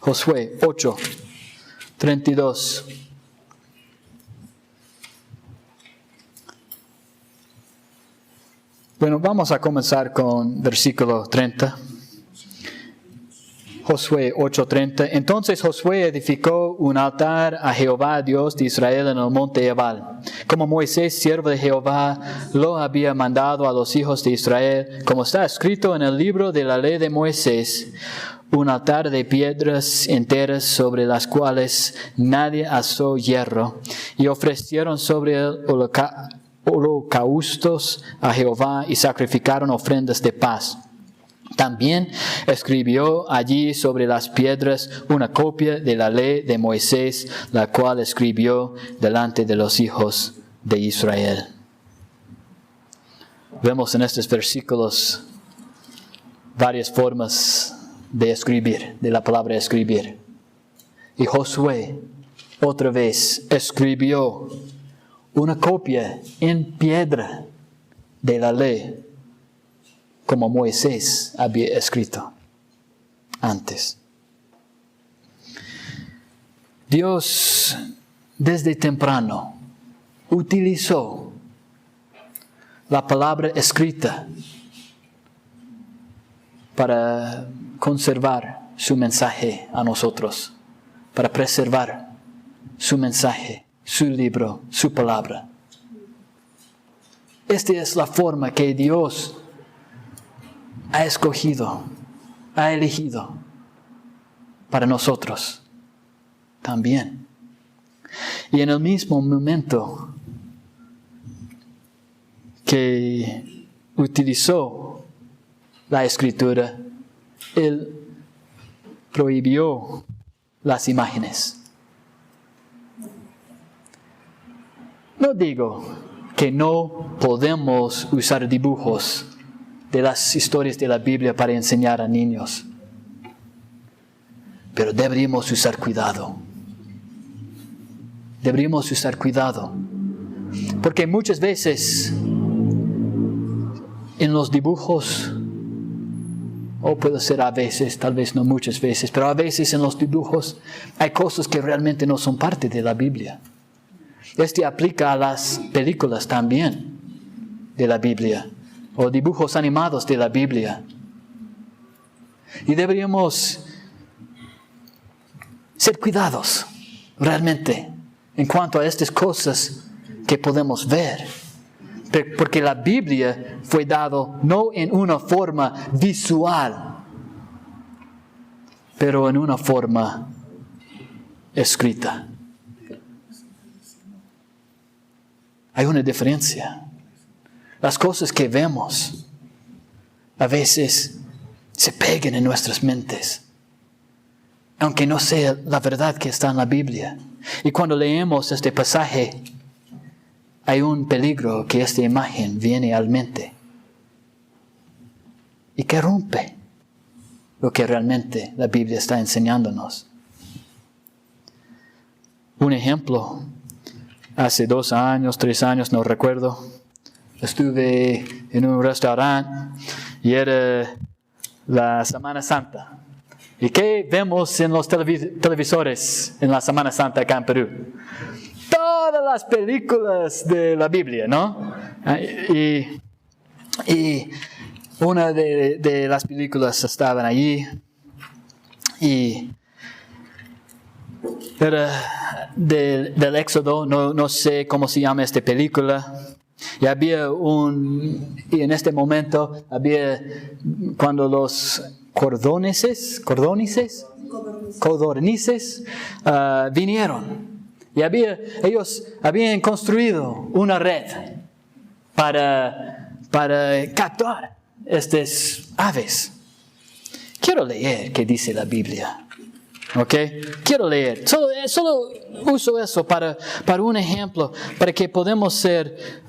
Josué 8:32. Bueno, vamos a comenzar con versículo 30. Josué 8:30. Entonces Josué edificó un altar a Jehová, Dios de Israel, en el monte Ebal, como Moisés, siervo de Jehová, lo había mandado a los hijos de Israel, como está escrito en el libro de la ley de Moisés, un altar de piedras enteras sobre las cuales nadie asó hierro, y ofrecieron sobre él holocaustos a Jehová y sacrificaron ofrendas de paz. También escribió allí sobre las piedras una copia de la ley de Moisés, la cual escribió delante de los hijos de Israel. Vemos en estos versículos varias formas de escribir, de la palabra escribir. Y Josué, otra vez, escribió una copia en piedra de la ley, como Moisés había escrito antes. Dios, desde temprano, utilizó la palabra escrita para conservar su mensaje a nosotros, para preservar su mensaje, su libro, su palabra. Esta es la forma que Dios ha escogido, ha elegido para nosotros también. Y en el mismo momento que utilizó la escritura, Él prohibió las imágenes. No digo que no podemos usar dibujos de las historias de la Biblia para enseñar a niños. Pero deberíamos usar cuidado. Deberíamos usar cuidado. Porque muchas veces en los dibujos, o puede ser a veces, tal vez no muchas veces, pero a veces en los dibujos hay cosas que realmente no son parte de la Biblia. Este aplica a las películas también de la Biblia, o dibujos animados de la Biblia. Y deberíamos ser cuidadosos realmente en cuanto a estas cosas que podemos ver. Porque la Biblia fue dado no en una forma visual, pero en una forma escrita. Hay una diferencia. Las cosas que vemos a veces se pegan en nuestras mentes, aunque no sea la verdad que está en la Biblia. Y cuando leemos este pasaje, hay un peligro que esta imagen viene al mente y que rompe lo que realmente la Biblia está enseñándonos. Un ejemplo, hace 2 años, 3 años, no recuerdo, estuve en un restaurante y era la Semana Santa. ¿Y qué vemos en los televisores en la Semana Santa acá en Perú? Todas las películas de la Biblia, ¿no? Y una de las películas estaban allí y era del Éxodo, no sé cómo se llama esta película. Y en este momento había cuando los codornices vinieron. Y ellos habían construido una red para capturar estas aves. Quiero leer qué dice la Biblia. ¿Ok? Quiero leer. Solo uso eso para un ejemplo, para que podamos ser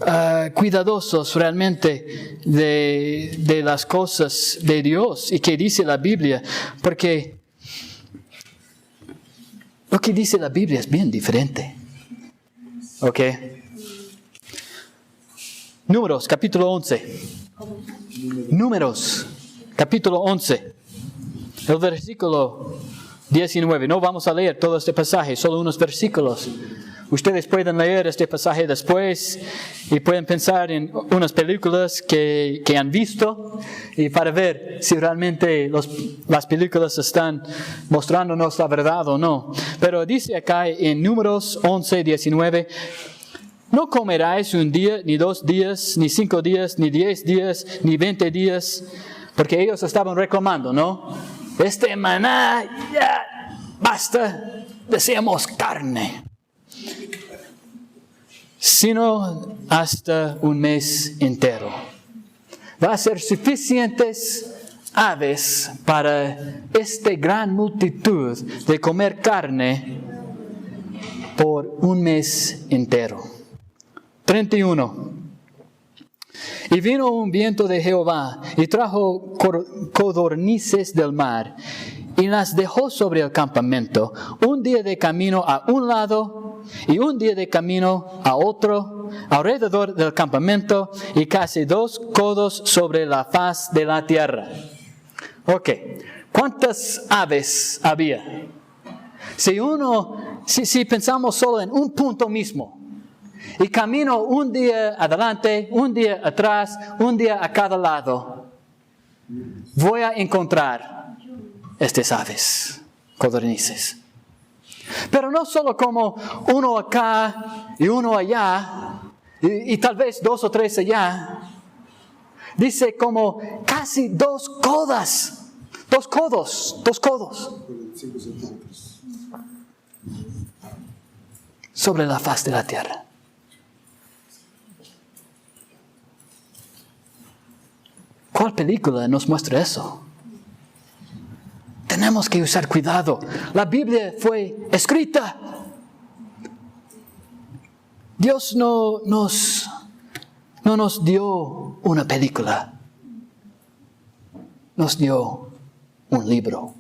cuidadosos realmente de las cosas de Dios y qué dice la Biblia. Porque lo que dice la Biblia es bien diferente. ¿Ok? Números, capítulo 11. Números, capítulo 11. El versículo 19. No vamos a leer todo este pasaje, solo unos versículos. Ustedes pueden leer este pasaje después y pueden pensar en unas películas que han visto y para ver si realmente las películas están mostrándonos la verdad o no. Pero dice acá en Números 11, 19, no comeráis un día, ni 2 días, ni 5 días, ni 10 días, ni 20 días, porque ellos estaban reclamando, ¿no? Este maná, ya basta, deseamos carne. Sino hasta un mes entero. Va a ser suficientes aves para esta gran multitud de comer carne por un mes entero. 31. Y vino un viento de Jehová y trajo codornices del mar y las dejó sobre el campamento, un día de camino a un lado y un día de camino a otro, alrededor del campamento, y casi 2 codos sobre la faz de la tierra. Ok, ¿cuántas aves había? Si pensamos solo en un punto mismo, y camino un día adelante, un día atrás, un día a cada lado, voy a encontrar estas aves, codornices. Pero no solo como uno acá y uno allá, y tal vez 2 o 3 allá. Dice como casi 2 codos. 2 codos. Sobre la faz de la tierra. ¿Cuál película nos muestra eso? Tenemos que usar cuidado. La Biblia fue escrita. Dios no nos dio una película. nos dio un libro.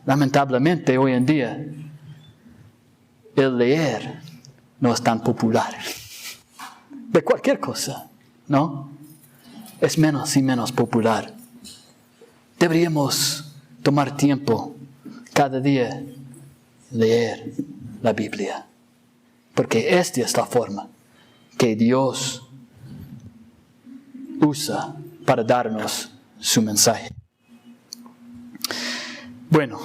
Lamentablemente hoy en día el leer no es tan popular. De cualquier cosa, ¿no? Es menos y menos popular. Deberíamos tomar tiempo cada día leer la Biblia. Porque esta es la forma que Dios usa para darnos su mensaje. Bueno,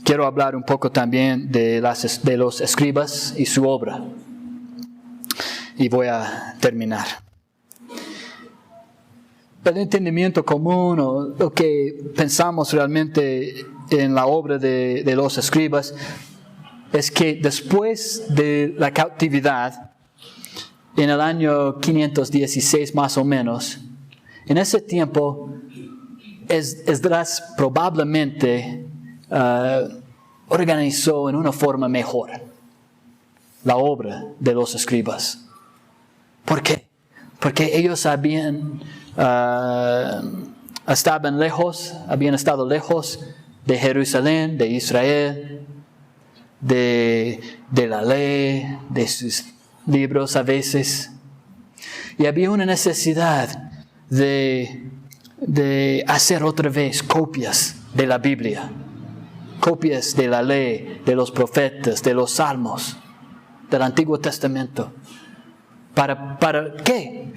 quiero hablar un poco también de los escribas y su obra. Y voy a terminar. El entendimiento común o lo que pensamos realmente en la obra de los escribas es que después de la cautividad, en el año 516 más o menos, en ese tiempo Esdras probablemente organizó en una forma mejor la obra de los escribas. ¿Por qué? Porque ellos habían estado lejos de Jerusalén, de Israel, de la ley, de sus libros a veces. Y había una necesidad de hacer otra vez copias de la Biblia, copias de la ley, de los profetas, de los salmos, del Antiguo Testamento. ¿Para qué?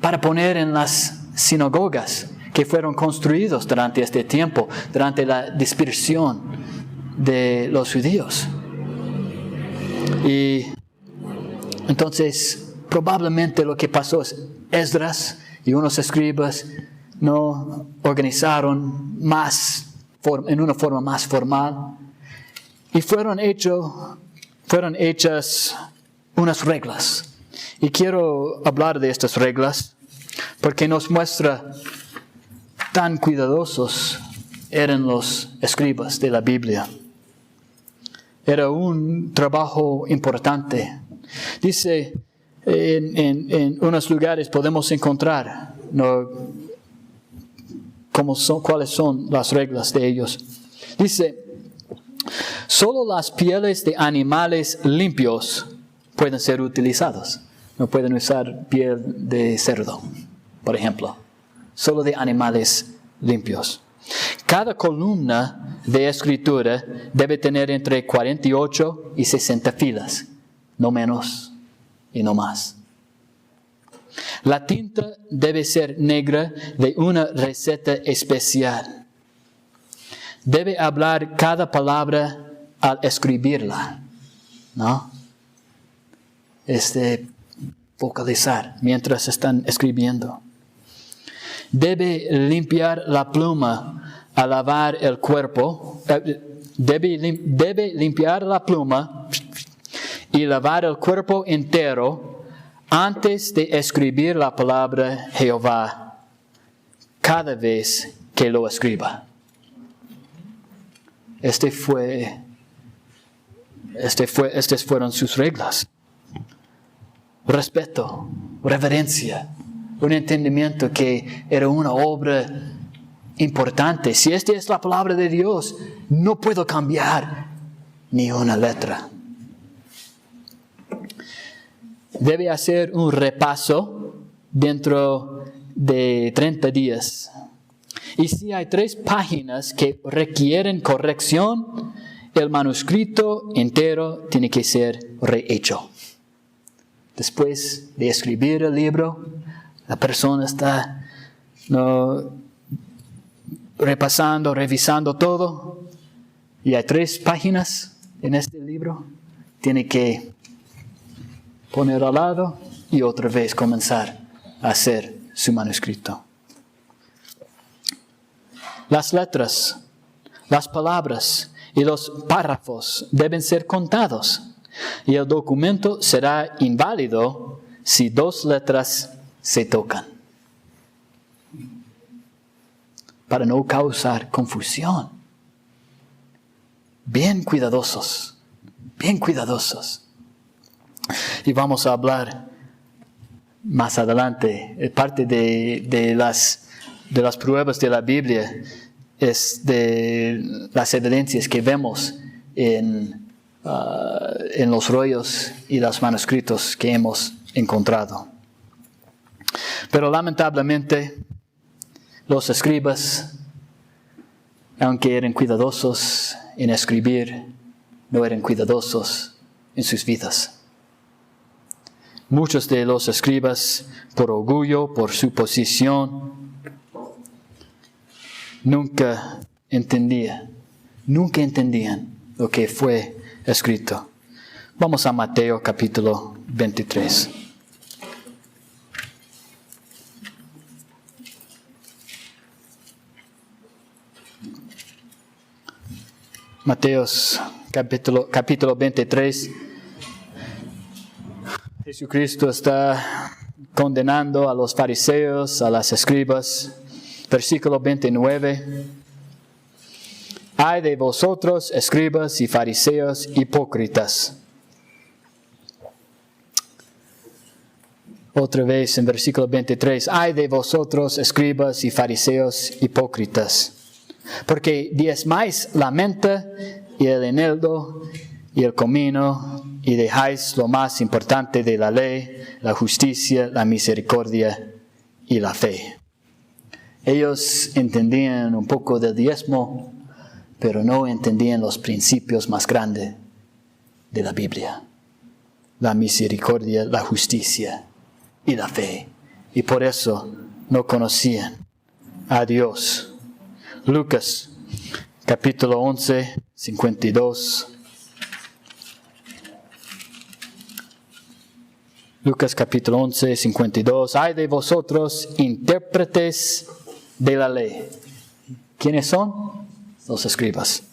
Para poner en las sinagogas que fueron construidos durante este tiempo, durante la dispersión de los judíos. Y entonces, probablemente lo que pasó es Esdras y unos escribas no organizaron en una forma más formal y fueron hechas unas reglas. Y quiero hablar de estas reglas porque nos muestra tan cuidadosos eran los escribas de la Biblia. Era un trabajo importante. Dice, en unos lugares podemos encontrar cuáles son las reglas de ellos. Dice, solo las pieles de animales limpios pueden ser utilizados. No pueden usar piel de cerdo, por ejemplo. Solo de animales limpios. Cada columna de escritura debe tener entre 48 y 60 filas, no menos y no más. La tinta debe ser negra de una receta especial. Debe hablar cada palabra al escribirla, ¿no? Vocalizar mientras están escribiendo. Debe limpiar la pluma al lavar el cuerpo. Debe limpiar la pluma y lavar el cuerpo entero antes de escribir la palabra Jehová cada vez que lo escriba. Estas fueron sus reglas. Respeto, reverencia, un entendimiento que era una obra importante. Si esta es la palabra de Dios, no puedo cambiar ni una letra. Debe hacer un repaso dentro de 30 días. Y si hay 3 páginas que requieren corrección, el manuscrito entero tiene que ser rehecho. Después de escribir el libro, la persona está repasando, revisando todo. Y hay 3 páginas en este libro. Tiene que poner al lado y otra vez comenzar a hacer su manuscrito. Las letras, las palabras y los párrafos deben ser contados. Y el documento será inválido si 2 letras se tocan. Para no causar confusión. Bien cuidadosos. Bien cuidadosos. Y vamos a hablar más adelante, parte de las de las pruebas de la Biblia es de las evidencias que vemos en los rollos y los manuscritos que hemos encontrado. Pero lamentablemente, los escribas, aunque eran cuidadosos en escribir, no eran cuidadosos en sus vidas. Muchos de los escribas, por orgullo, por su posición, nunca entendían lo que fue escrito. Vamos a Mateo capítulo 23. Mateo capítulo 23. Jesucristo está condenando a los fariseos, a las escribas. Versículo 29. Ay de vosotros, escribas y fariseos hipócritas. Otra vez en versículo 23. Ay de vosotros, escribas y fariseos hipócritas. Porque diezmáis la menta y el eneldo y el comino y dejáis lo más importante de la ley, la justicia, la misericordia y la fe. Ellos entendían un poco del diezmo, pero no entendían los principios más grandes de la Biblia. La misericordia, la justicia y la fe. Y por eso no conocían a Dios. Lucas, capítulo 11, 52. Lucas, capítulo 11, 52. Ay de vosotros, intérpretes de la ley. ¿Quiénes son? Los escribas.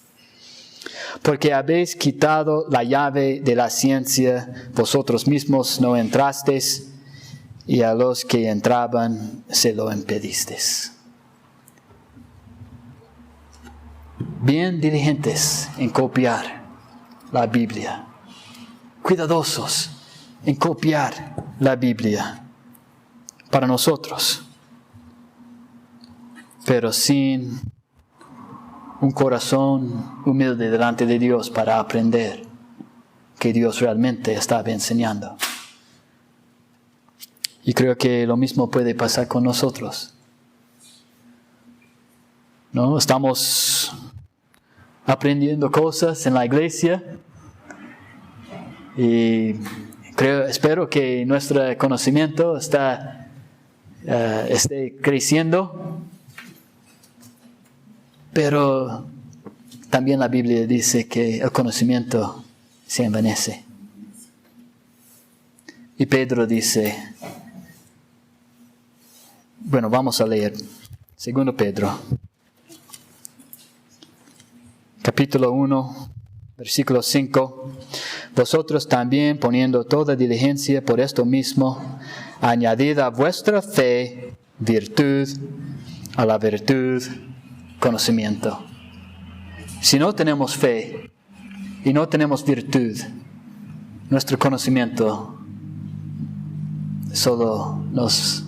Porque habéis quitado la llave de la ciencia, vosotros mismos no entrasteis, y a los que entraban se lo impedisteis. Bien diligentes en copiar la Biblia, cuidadosos en copiar la Biblia para nosotros, pero sin un corazón humilde delante de Dios para aprender que Dios realmente estaba enseñando. Y creo que lo mismo puede pasar con nosotros. ¿No? Estamos aprendiendo cosas en la iglesia y espero que nuestro conocimiento esté creciendo, pero también la Biblia dice que el conocimiento se envanece. Y Pedro dice, bueno, vamos a leer 2 Pedro, capítulo 1, versículo 5. Vosotros también, poniendo toda diligencia por esto mismo, añadid a vuestra fe virtud, a la virtud conocimiento. Si no tenemos fe y no tenemos virtud, nuestro conocimiento solo nos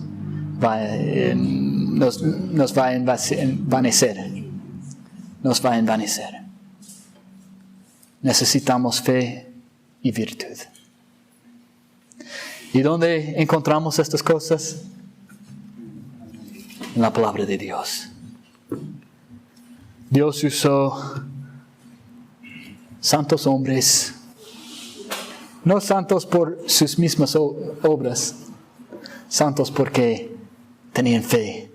va a envanecer. Nos va a envanecer. Necesitamos fe y virtud. ¿Y dónde encontramos estas cosas? En la palabra de Dios. Dios usó santos hombres, no santos por sus mismas obras, santos porque tenían fe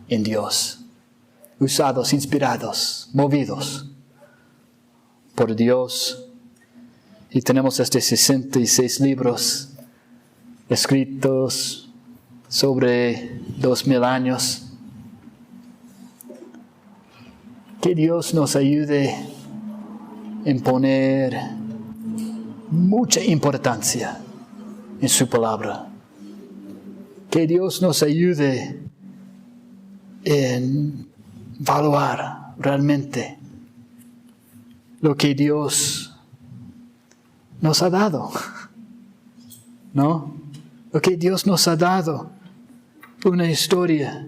en Dios, usados, inspirados, movidos por Dios. Y tenemos 66 libros escritos sobre 2000 años. Que Dios nos ayude en poner mucha importancia en su palabra. Que Dios nos ayude en evaluar realmente lo que Dios nos ha dado, ¿no? Lo que Dios nos ha dado, una historia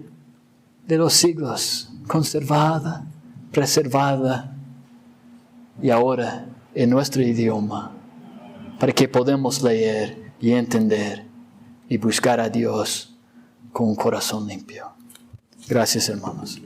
de los siglos, conservada, preservada y ahora en nuestro idioma, para que podamos leer y entender y buscar a Dios con un corazón limpio. Gracias, hermanos.